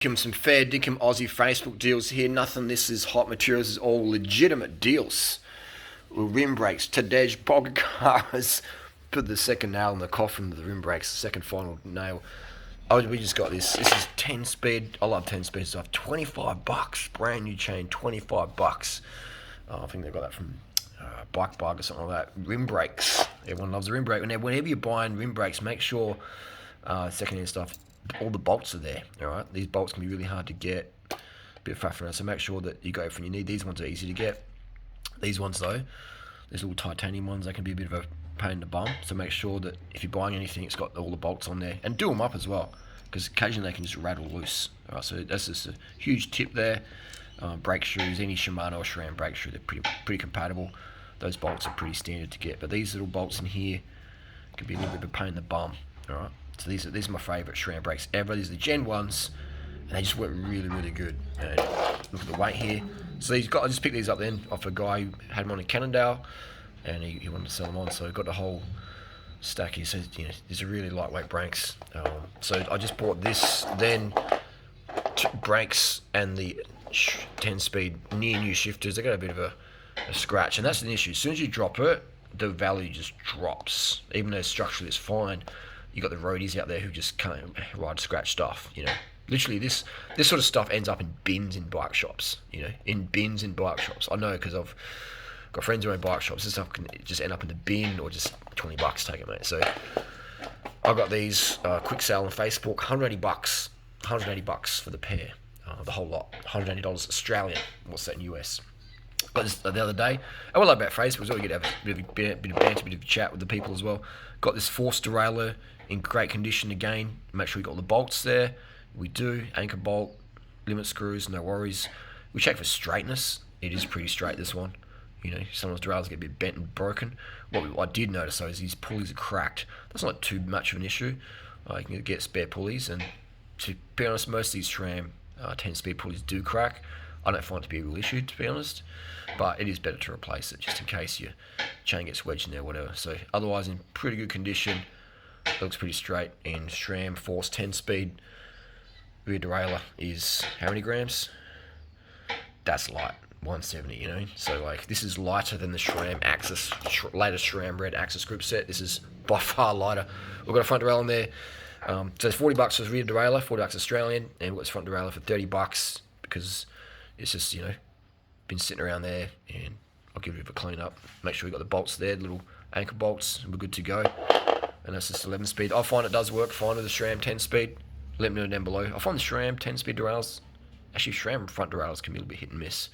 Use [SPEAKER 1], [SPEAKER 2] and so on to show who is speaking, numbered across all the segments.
[SPEAKER 1] Some fair dinkum Aussie Facebook deals here. Nothing this is hot materials. This is all legitimate deals. Rim brakes. Tadej Pogacar's put the second nail in the coffin of the rim brakes. The second final nail. We just got this. This is 10 speed. I love 10 speed stuff. $25. Brand new chain. $25. I think they got that from Bike Bug or something like that. Rim brakes. Everyone loves a rim brake. Whenever you're buying rim brakes, make sure second-hand stuff, all the bolts are there. All right, these bolts can be really hard to get, a bit of faff around. So make sure that you go for when you need. These ones are easy to get. These ones though, these little titanium ones, they can be a bit of a pain in the bum. So make sure that if you're buying anything, it's got all the bolts on there, and do them up as well, because occasionally they can just rattle loose. All right, so that's just a huge tip there. Brake shoes, any Shimano or SRAM brake shoe, they're pretty compatible. Those bolts are pretty standard to get, but these little bolts in here can be a little bit of a pain in the bum. All right. So these are my favourite SRAM brakes ever. These are the Gen 1s, and they just work really, really good. And look at the weight here. So I just picked these up then off a guy who had them on in Cannondale, and he wanted to sell them on. So I got the whole stack here. So these are really lightweight brakes. So I just bought this, then brakes and the 10-speed near new shifters. They got a bit of a scratch, and that's an issue. As soon as you drop it, the value just drops, even though structurally it's fine. You got the roadies out there who just can't ride scratch stuff. Literally this sort of stuff ends up in bins in bike shops. In bins in bike shops. I know, because I've got friends who own bike shops. This stuff can just end up in the bin, or just $20 take it, mate. So I got these quick sale on Facebook, $180, $180 for the pair, the whole lot, $180 Australian. What's that in US? Got this the other day. And what I like about Facebook is we get to have a bit of banter, a bit of chat with the people as well. Got this force derailleur in great condition again. Make sure we got all the bolts there. We do. Anchor bolt, limit screws, no worries. We check for straightness. It is pretty straight, this one. Sometimes derailleurs get a bit bent and broken. What I did notice though is these pulleys are cracked. That's not too much of an issue. You can get spare pulleys, and to be honest, most of these SRAM 10-speed pulleys do crack. I don't find it to be a real issue, to be honest, but it is better to replace it just in case your chain gets wedged in there or whatever. So otherwise, in pretty good condition. Looks pretty straight. And SRAM Force 10-speed rear derailleur is how many grams? That's light, 170. So this is lighter than the SRAM Axis, latest SRAM Red Axis group set. This is by far lighter. We've got a front derailleur in there. So it's $40 for the rear derailleur, $40 Australian, and we've got this front derailleur for $30 because it's just, been sitting around there, and I'll give it a bit of a clean up. Make sure we got the bolts there, the little anchor bolts, and we're good to go. And that's just 11 speed. I find it does work fine with the SRAM 10 speed. Let me know down below. I find the SRAM 10 speed derailleurs, actually SRAM front derailleurs can be a little bit hit and miss,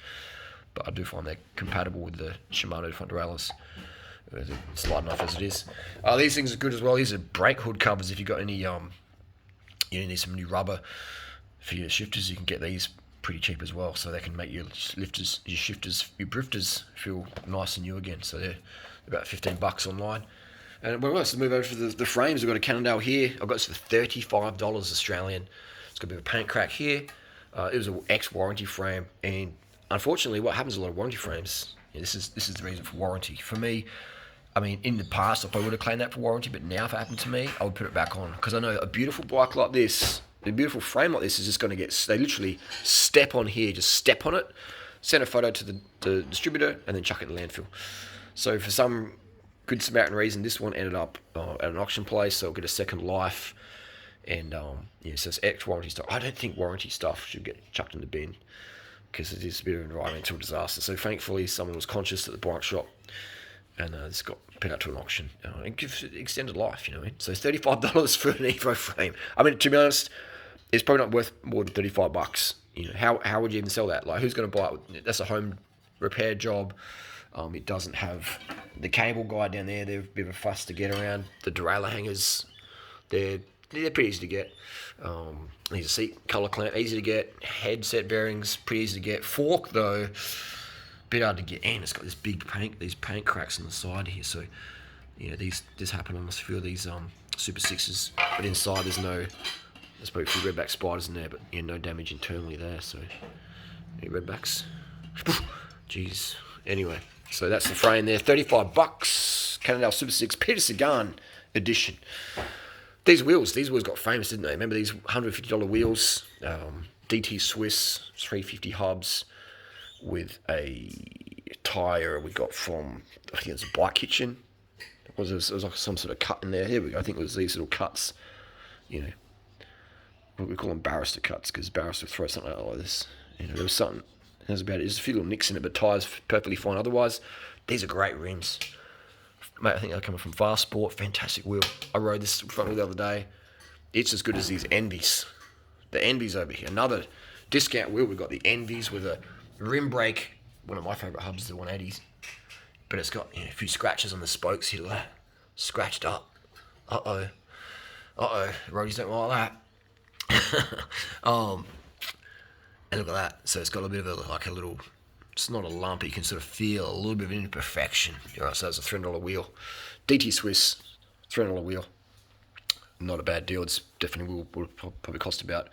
[SPEAKER 1] but I do find they're compatible with the Shimano front derailleurs. It's light enough as it is. These things are good as well. These are brake hood covers. If you've got any, you need some new rubber for your shifters, you can get these pretty cheap as well, so they can make your lifters, your shifters, your drifters feel nice and new again. So they're about $15 online. And we're going to move over to the frames. We've got a Cannondale here. I've got this for $35 Australian. It's got a bit of a paint crack here. It was an ex-warranty frame, and unfortunately, what happens with a lot of warranty frames, this is the reason for warranty. For me, in the past, I probably would have claimed that for warranty, but now if it happened to me, I would put it back on, because I know a beautiful bike like this, a beautiful frame like this is just going to they literally step on here, just step on it, send a photo to the distributor, and then chuck it in the landfill. So for some good Samaritan reason, this one ended up at an auction place, so it'll get a second life. And so it's ex-warranty stuff. I don't think warranty stuff should get chucked in the bin, because it is a bit of an environmental disaster. So thankfully, someone was conscious at the bike shop, and this got put out to an auction. And gives it extended life, So $35 for an Evo frame. To be honest, it's probably not worth more than $35. How would you even sell that? Who's going to buy it? That's a home repair job. It doesn't have the cable guide down there. They're a bit of a fuss to get around. The derailleur hangers, they're pretty easy to get. These are seat color clamp, easy to get. Headset bearings, pretty easy to get. Fork though, bit hard to get in. It's got this big these paint cracks on the side here. So this happened on a few of these Supersixes, but inside there's probably a few redback spiders in there, but no damage internally there. So any redbacks? Jeez. Anyway, so that's the frame there. $35. Cannondale Supersix Peter Sagan edition. These wheels got famous, didn't they? Remember these $150 wheels? DT Swiss 350 hubs with a tyre we got from, I think it was a Bike Kitchen. It was like some sort of cut in there. Here we go. I think it was these little cuts, you know. What we call them barrister cuts, because barrister throw something out like this. You know, there was something. That was about it. There's a few little nicks in it, but tyres perfectly fine. Otherwise, these are great rims. Mate, I think they're coming from Fast Sport. Fantastic wheel. I rode this front wheel the other day. It's as good as these Envies. The Envies over here. Another discount wheel. We've got the Envies with a rim brake. One of my favourite hubs is the 180s. But it's got, you know, a few scratches on the spokes here. Look at that. Scratched up. Uh-oh. Uh-oh. Roadies don't like that. And look at that. So it's got a bit of a little, it's not a lump. You can sort of feel a little bit of imperfection. All right, so it's a $300 wheel. DT Swiss, $300 wheel. Not a bad deal. It's definitely will probably cost about,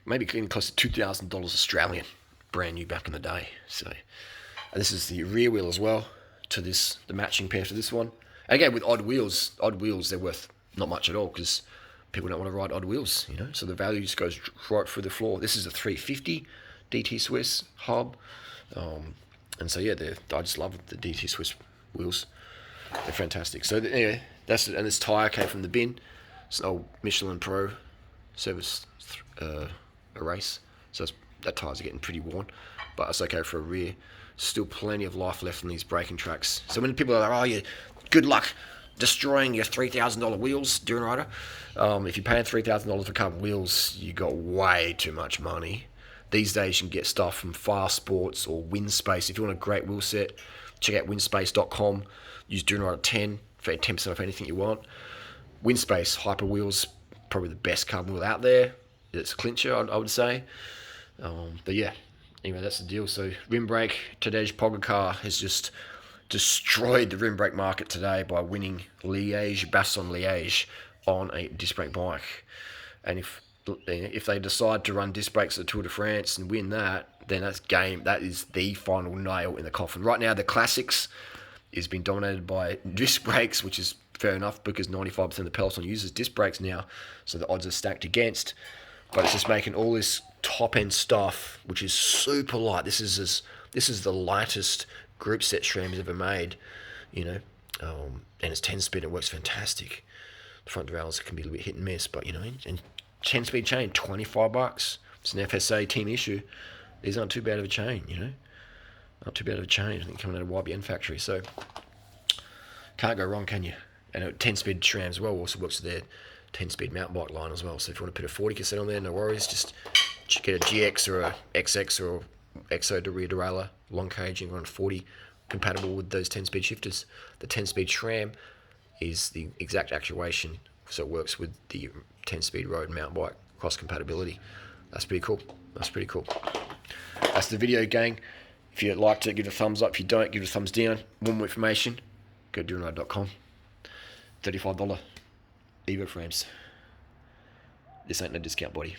[SPEAKER 1] maybe even cost $2,000 Australian, brand new back in the day. So, and this is the rear wheel as well to this, the matching pair to this one. And again, with odd wheels, they're worth not much at all because people don't want to ride odd wheels, you know. So the value just goes right through the floor. This is a 350 DT Swiss hub, and so yeah, I just love the DT Swiss wheels. They're fantastic. So anyway, that's it. And this tyre came from the bin. It's an old Michelin Pro service a race. So that tyres are getting pretty worn, but it's okay for a rear. Still plenty of life left on these braking tracks. So when people are like, oh, yeah, good luck destroying your $3,000 wheels, Duran Rider. If you're paying $3,000 for a couple of wheels, you got way too much money. These days you can get stuff from Fast Sports or Windspace. If you want a great wheel set, check out windspace.com. Use Duran Rider 10 for 10% off anything you want. Windspace Hyper Wheels, probably the best carbon wheel out there. It's a clincher, I would say. But yeah, anyway, that's the deal. So rim brake, Tadej Pogacar has just destroyed the rim brake market today by winning Bastogne-Liège on a disc brake bike. And if they decide to run disc brakes at the Tour de France and win that, then that's game. That is the final nail in the coffin. Right now, the classics is being dominated by disc brakes, which is fair enough because 95% of the peloton uses disc brakes now, so the odds are stacked against. But it's just making all this top end stuff, which is super light. This is the lightest group set SRAM ever made, you know, and it's 10-speed. It works fantastic. The front derailleurs can be a little bit hit and miss, but you know, and 10-speed chain, $25. It's an FSA team issue. These aren't too bad of a chain, you know. Not too bad of a chain. I think coming out of YBN factory, so can't go wrong, can you? And a 10-speed SRAM as well also works with their 10-speed mountain bike line as well. So if you want to put a 40 cassette on there, no worries. Just get a GX or a XX or XO rear derailleur, long cage, and run 40 compatible with those 10-speed shifters. The 10-speed SRAM is the exact actuation, so it works with the 10-speed road and mountain bike cross compatibility. That's pretty cool. That's the video, gang. If you liked it, give it a thumbs up. If you don't, give it a thumbs down. Want more information, go to duranrider.com. $35 Evo frames. This ain't no discount body.